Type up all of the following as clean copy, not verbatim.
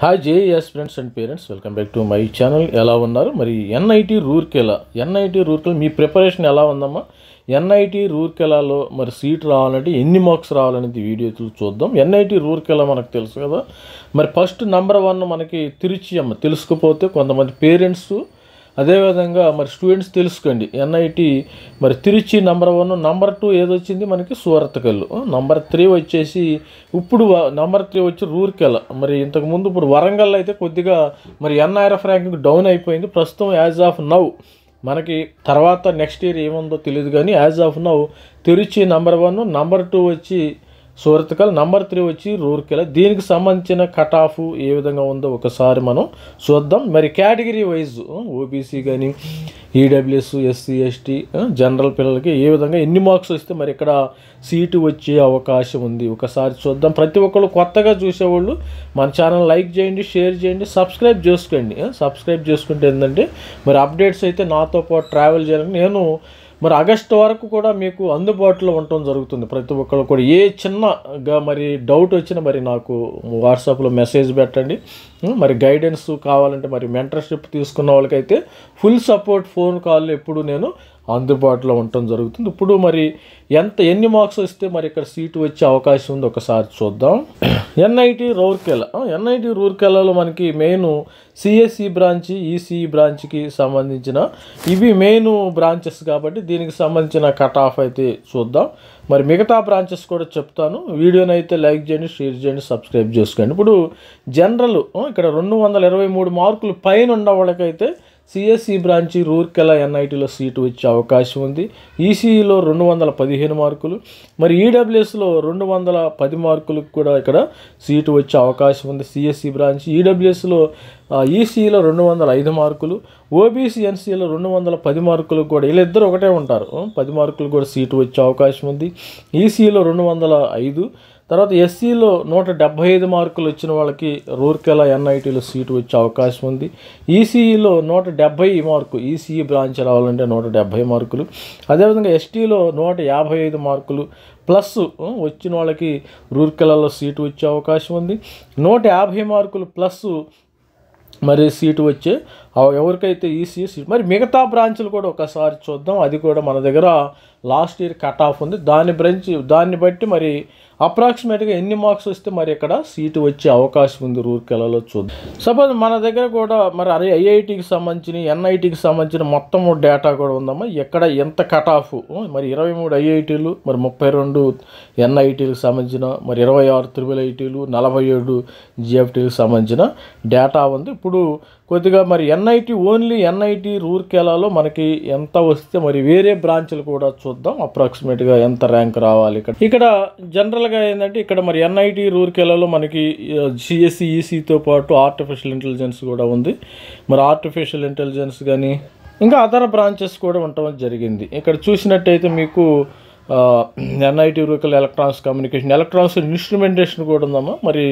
Hi JS friends and parents, welcome back to my channel. ఎలా ఉన్నారు? మరి NIT Rourkela మీ preparation ఎలా ఉందమ్మా? ఎన్ఐటి రూర్కెలాలో మరి సీట్ రావాలంటే ఎన్ని మార్క్స్ రావాలనేది వీడియో చూద్దాం. ఎన్ఐటి రూర్కెలా మనకు తెలుసు కదా. మరి ఫస్ట్ నెంబర్ 1 మనకి తిరుచి అమ్మ. తెలుసుకుపోతే కొంతమంది పేరెంట్స్ అదేవిధంగా మరి స్టూడెంట్స్ తెలుసుకోండి. ఎన్ఐటి మరి తిరుచి నెంబర్ 1, నెంబర్ 2 ఏదొచ్చింది మనకి సూరత్కల్, నెంబర్ 3 వచ్చేసి ఇప్పుడు నెంబర్ 3 వచ్చి రూర్కెలా. మరి ఇంతకుముందు ఇప్పుడు వరంగల్ అయితే కొద్దిగా మరి ఎన్ఐఆర్ఎఫ్ ర్యాంకింగ్ డౌన్ అయిపోయింది. ప్రస్తుతం యాజ్ ఆఫ్ నౌ మనకి తర్వాత నెక్స్ట్ ఇయర్ ఏముందో తెలియదు, కానీ as of now Trichy number 1, number 2 వచ్చి సూరత్కల్, నెంబర్ 3 వచ్చి రూర్కెలా. దీనికి సంబంధించిన కట్ ఆఫ్ ఏ విధంగా ఉందో ఒకసారి మనం చూద్దాం. మరి కేటగిరీ వైజ్ ఓబీసీ కానీ ఈడబ్ల్యూఎస్, ఎస్సీ, ఎస్టీ, జనరల్ పిల్లలకి ఏ విధంగా ఎన్ని మార్క్స్ వస్తే మరి ఇక్కడ సీటు వచ్చే అవకాశం ఉంది ఒకసారి చూద్దాం. ప్రతి ఒక్కళ్ళు కొత్తగా చూసేవాళ్ళు మన ఛానల్ లైక్ చేయండి, షేర్ చేయండి, సబ్స్క్రైబ్ చేసుకోండి. సబ్స్క్రైబ్ చేసుకుంటే ఏంటంటే మరి అప్డేట్స్ అయితే నాతో పాటు ట్రావెల్ చేయాలని నేను మరి ఆగస్టు వరకు కూడా మీకు అందుబాటులో ఉండటం జరుగుతుంది. ప్రతి ఒక్కరు కూడా ఏ చిన్నగా మరి డౌట్ వచ్చినా మరి నాకు వాట్సాప్లో మెసేజ్ పెట్టండి. మరి గైడెన్స్ కావాలంటే మరి మెంటర్షిప్ తీసుకున్న వాళ్ళకైతే ఫుల్ సపోర్ట్ ఫోన్ కాల్ ఎప్పుడు నేను అందుబాటులో ఉండటం జరుగుతుంది. ఇప్పుడు మరి ఎన్ని మార్క్స్ వస్తే మరి ఇక్కడ సీటు వచ్చే అవకాశం ఉంది ఒకసారి చూద్దాం. ఎన్ఐటి రూర్కెలాలో మనకి మెయిన్ సిఎస్సి బ్రాంచ్, ఈసీఈ బ్రాంచ్కి సంబంధించిన ఇవి మెయిన్ బ్రాంచెస్ కాబట్టి దీనికి సంబంధించిన కట్ ఆఫ్ అయితే చూద్దాం. మరి మిగతా బ్రాంచెస్ కూడా చెప్తాను. వీడియోని అయితే లైక్ చేయండి, షేర్ చేయండి, సబ్స్క్రైబ్ చేసుకోండి. ఇప్పుడు జనరల్ ఇక్కడ 223 మార్కులు పైన ఉన్న వాళ్ళకైతే సిఎస్సి బ్రాంచ్ రూర్కెలా ఎన్ఐటీలో సీటు వచ్చే అవకాశం ఉంది. ఈసీఈలో 215 మార్కులు, మరి ఈడబ్ల్యూఎస్లో 210 మార్కులకు కూడా ఇక్కడ సీటు వచ్చే అవకాశం ఉంది. సిఎస్సి బ్రాంచ్ ఈడబ్ల్యూఎస్లో ఈసీఈలో 205 మార్కులు, ఓబీసీ ఎన్సీలో 210 మార్కులు కూడా వీళ్ళిద్దరు ఒకటే ఉంటారు. 10 మార్కులు కూడా సీటు వచ్చే అవకాశం ఉంది. ఈసీఈలో 205, తర్వాత ఎస్సీలో 175 మార్కులు వచ్చిన వాళ్ళకి రూర్కెలా ఎన్ఐటీలో సీటు వచ్చే అవకాశం ఉంది. ఈసీఈలో 170 మార్కు, ఈసీఈ బ్రాంచ్ రావాలంటే 170 మార్కులు. అదేవిధంగా ఎస్టీలో 155 మార్కులు ప్లస్ వచ్చిన వాళ్ళకి రూర్కెలాలో సీటు వచ్చే అవకాశం ఉంది. 150 మార్కులు ప్లస్ మరి సీటు వచ్చే ఎవరికైతే ఈసీ సీట్. మరి మిగతా బ్రాంచ్లు కూడా ఒకసారి చూద్దాం. అది కూడా మన దగ్గర లాస్ట్ ఇయర్ కట్ ఆఫ్ ఉంది. దాన్ని బట్టి మరి అప్రాక్సిమేట్గా ఎన్ని మార్క్స్ వస్తే మరి ఇక్కడ సీటు వచ్చే అవకాశం ఉంది రూర్కెలాలో చూద్దాం. సపోజ్ మన దగ్గర కూడా మరి ఐఐటికి సంబంధించిన, ఎన్ఐటికి సంబంధించిన మొత్తం డేటా కూడా ఉందమ్మా. ఎక్కడ ఎంత కట్ ఆఫ్ మరి 23 ఐఐటీలు, మరి 32 ఎన్ఐటీలకు సంబంధించిన, మరి 26 త్రిబుల్ ఐటీలు, 47 జిఎఫ్టీలకు సంబంధించిన డేటా ఉంది. ఇప్పుడు కొద్దిగా మరి ఓన్లీ ఎన్ఐటి రూర్కెలాలో మనకి ఎంత వస్తే మరి వేరే బ్రాంచ్లు కూడా చూద్దాం. అప్రాక్సిమేట్గా ఎంత ర్యాంక్ రావాలి ఇక్కడ జనరల్గా ఏంటంటే ఇక్కడ మరి ఎన్ఐటి రూర్కెలాలో మనకి సిఎస్సి, ఈసీతో పాటు ఆర్టిఫిషియల్ ఇంటెలిజెన్స్ కూడా ఉంది. మరి ఆర్టిఫిషియల్ ఇంటెలిజెన్స్ కానీ ఇంకా అదర్ బ్రాంచెస్ కూడా ఉండటం జరిగింది. ఇక్కడ చూసినట్టయితే మీకు NIT Rourkela electronics communication, electronics instrumentation కూడా ఉందమ్మా. మరి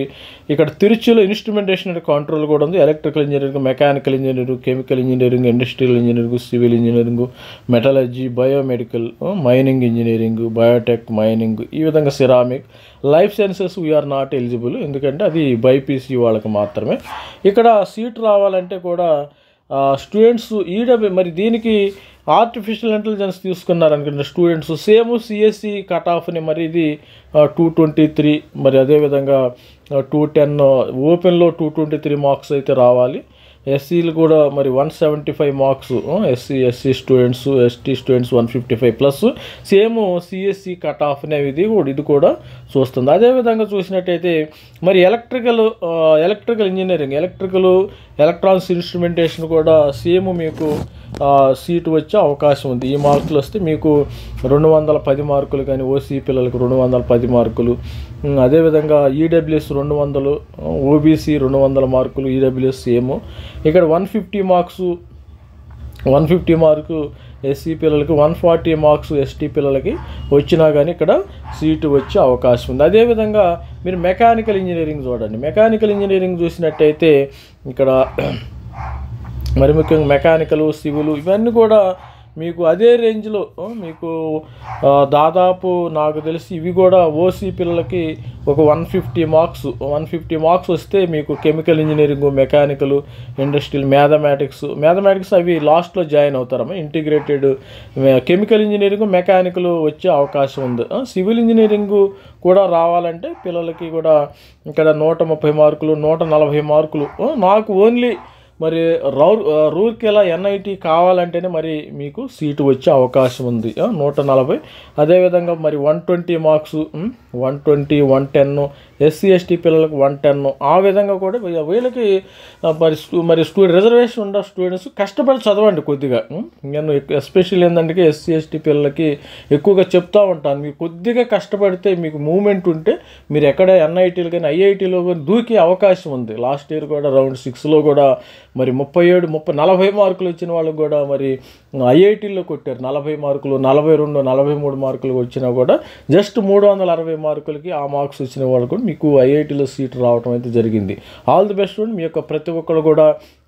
ఇక్కడ తిరుచిలో ఇన్స్ట్రుమెంటేషన్ అండ్ కంట్రోల్ కూడా ఉంది. Electrical engineering, mechanical engineering, chemical engineering, industrial engineering, civil engineering, metallurgy, biomedical, mining engineering, biotech, mining, ఈ విధంగా ceramic, life sciences we're not eligible, ఎందుకంటే అది బైపీసీ వాళ్ళకి మాత్రమే. ఇక్కడ సీట్ రావాలంటే కూడా స్టూడెంట్స్ ఈడబ్ల్యూ మరి దీనికి ఆర్టిఫిషియల్ ఇంటెలిజెన్స్ తీసుకున్నారనుకుంటే స్టూడెంట్స్ సేమ్ సిఎస్సి కట్ ఆఫ్ని మరి ఇది 223, మరి అదేవిధంగా 210, ఓపెన్లో 223 మార్క్స్ అయితే రావాలి. ఎస్సీలు కూడా మరి 175 marks, SC students, ST students 155 plus same CSC cut off అనేవి ఇది కూడా చూస్తుంది. అదేవిధంగా చూసినట్టయితే మరి ఎలక్ట్రికల్ ఇంజనీరింగ్, ఎలక్ట్రానిక్స్ ఇన్స్ట్రుమెంటేషన్ కూడా సేమ్ మీకు సీటు వచ్చే అవకాశం ఉంది. ఈ మార్కులు వస్తే మీకు 210 మార్కులు, కానీ ఓసీ పిల్లలకు 210 మార్కులు, అదేవిధంగా ఈడబ్ల్యూఎస్ 200, ఓబీసీ 200 మార్కులు, ఈడబ్ల్యూఎస్ సేమ్. ఇక్కడ 150 మార్కు ఎస్సీ పిల్లలకి, 140 మార్క్స్ ఎస్టీ పిల్లలకి వచ్చినా కానీ ఇక్కడ సీటు వచ్చే అవకాశం ఉంది. అదేవిధంగా మీరు మెకానికల్ ఇంజనీరింగ్ చూడండి. మెకానికల్ ఇంజనీరింగ్ చూసినట్టయితే ఇక్కడ మరి ముఖ్యంగా మెకానికల్, సివిల్ ఇవన్నీ కూడా మీకు అదే రేంజ్లో మీకు దాదాపు నాకు తెలిసి ఇవి కూడా ఓసీ పిల్లలకి ఒక 150 మార్క్స్ వస్తే మీకు chemical engineering, mechanical, industrial, mathematics అవి లాస్ట్లో జాయిన్ అవుతారమ్మా. ఇంటిగ్రేటెడ్ కెమికల్ ఇంజనీరింగ్, మెకానికల్ వచ్చే అవకాశం ఉంది. సివిల్ ఇంజనీరింగ్ కూడా రావాలంటే పిల్లలకి కూడా ఇక్కడ 130 మార్కులు, 140 మార్కులు. నాకు ఓన్లీ మరి రూర్కెలా ఎన్ఐటి కావాలంటేనే మరి మీకు సీటు వచ్చే అవకాశం ఉంది. 140. అదేవిధంగా మరి 120 మార్క్స్, 120, 110, ఎస్సీ ఎస్టీ పిల్లలకు 110. ఆ విధంగా కూడా వీళ్ళకి మరి రిజర్వేషన్ ఉన్న స్టూడెంట్స్ కష్టపడి చదవండి కొద్దిగా. నేను ఎస్పెషల్లీ ఏంటంటే ఎస్సీ ఎస్టీ పిల్లలకి ఎక్కువగా చెప్తూ ఉంటాను, మీరు కొద్దిగా కష్టపడితే మీకు మూమెంట్ ఉంటే మీరు ఎక్కడ ఎన్ఐటీలు కానీ ఐఐటీలో కానీ దూకే అవకాశం ఉంది. లాస్ట్ ఇయర్ కూడా రౌండ్ 6లో కూడా మరి 40 మార్కులు వచ్చిన వాళ్ళకు కూడా మరి ఐఐటీల్లో కొట్టారు. 40 మార్కులు, 42, 43 మార్కులు వచ్చినా కూడా జస్ట్ 360 మార్కులకి ఆ మార్క్స్ వచ్చిన వాళ్ళు కూడా మీకు ఐఐటీలో సీట్ రావడం అయితే జరిగింది. All the best. మీ యొక్క ప్రతి ఒక్కరు కూడా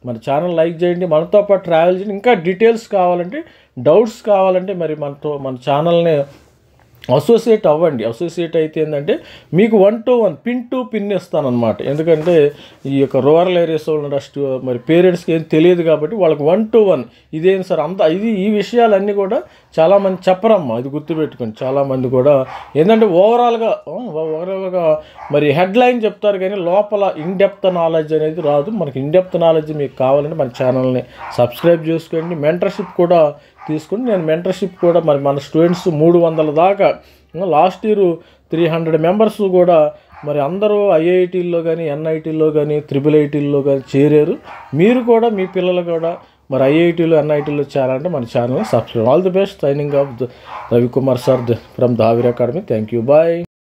మన ఛానల్ లైక్ చేయండి, మనతో పాటు ట్రావెల్ చేయండి. ఇంకా డీటెయిల్స్ కావాలంటే, డౌట్స్ కావాలంటే మరి మన ఛానల్ని అసోసియేట్ అవ్వండి. అసోసియేట్ అయితే ఏంటంటే మీకు 1-to-1 పిన్ టు పిన్ ఇస్తానన్నమాట. ఎందుకంటే ఈ యొక్క రూరల్ ఏరియాస్లో ఉన్న మరి పేరెంట్స్కి ఏం తెలియదు కాబట్టి వాళ్ళకి 1-to-1 ఇదేం సార్ ఈ విషయాలన్నీ కూడా చాలామంది చెప్పరమ్మా, ఇది గుర్తుపెట్టుకోండి. చాలామంది కూడా ఏంటంటే ఓవరాల్గా మరి హెడ్లైన్ చెప్తారు కానీ లోపల ఇన్డెప్త్ నాలెడ్జ్ అనేది రాదు. మనకి ఇన్డెప్త్ నాలెడ్జ్ మీకు కావాలంటే మన ఛానల్ని సబ్స్క్రైబ్ చేసుకోండి. మెంటర్షిప్ కూడా తీసుకుని నేను మెంటర్షిప్ కూడా మరి మన స్టూడెంట్స్ 300 దాకా, లాస్ట్ ఇయర్ 300 మెంబర్స్ కూడా మరి అందరూ ఐఐటీల్లో కానీ, ఎన్ఐటీల్లో కానీ, IIITల్లో కానీ చేరారు. మీరు కూడా మీ పిల్లలు కూడా మరి ఐఐటీలో, ఎన్ఐటీలో చేరాలంటే మన ఛానల్ని subscribe. All the best. Signing off Ravikumar sir from Dhavir academy. Thank you. Bye.